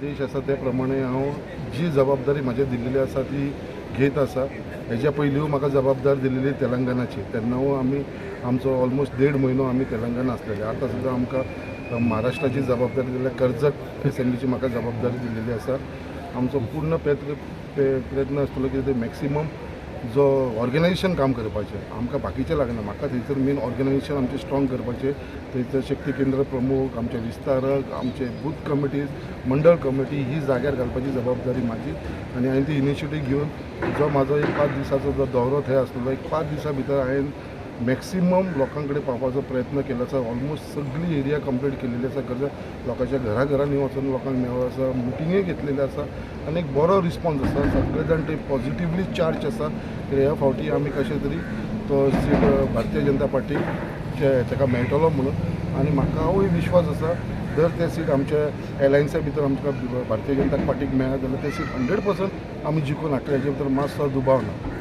आदेश आसा ते प्रमाणे हांव जी जबाबदारी म्हाजे दिल्लेली आसा ती घेत आसा. हेच्या पयलीं म्हाका जबाबदारी दिल्ली तेलंगणाची, तेन्ना आमचो ऑलमोस्ट 1.5 म्हयनो आमी तेलंगणा आसलेले. आतां सुद्दां आमकां महाराष्ट्राची जबाबदारी दिल्या, कर्जत एसेंब्लीची म्हाका जबाबदारी दिल्लेली आसा. आमचो पूर्ण प्रयत्न आसतलो की ते मॅक्सिमम जो ऑर्गनायझेशन काम करपाचें आमकां बाकीचें लागना. म्हाका थंयसर मेन ऑर्गनायझेशन आमचें स्ट्रॉंग करपाचें. थंयसर शक्ती केंद्र प्रमुख, आमचे विस्तारक, आमचे बूथ कमिटीज, मंडळ कमिटी ही जाग्यार घालपाची जबाबदारी म्हाजी. आनी हांवें ती इनिशिएटीव घेवन जो म्हाजो एक 5 दिसाचो जो दौरो थंय आसलेलो, एक 5 दिसां भितर हांवें मॅक्सिमम लोकां कडेन पावपाचो प्रयत्न केलो आसा. ऑलमोस्ट सगळी एरिया कंप्लीट केलेली आसा. लोकांच्या घराघरांनी वचून लोकांक मेळ्ळो आसा, मिटिंगे घेतलेले आसा आनी एक बरो रिस्पॉन्स आसा. सगळे जाण ते पॉझिटिव्हली चार्ज आसा की ह्या फावटी आमी कशें तरी तो सीट भारतीय जनता पार्टीक ताका मेळटलो म्हणून. आनी म्हाकाय विश्वास आसा जर ते सीट आमच्या एलायन्सा भितर आमकां भारतीय जनता पार्टीक मेळ्ळा जाल्यार ते सीट 100% आमी जिखून हाडटले. हेजे भितर मातसो दुबाव ना.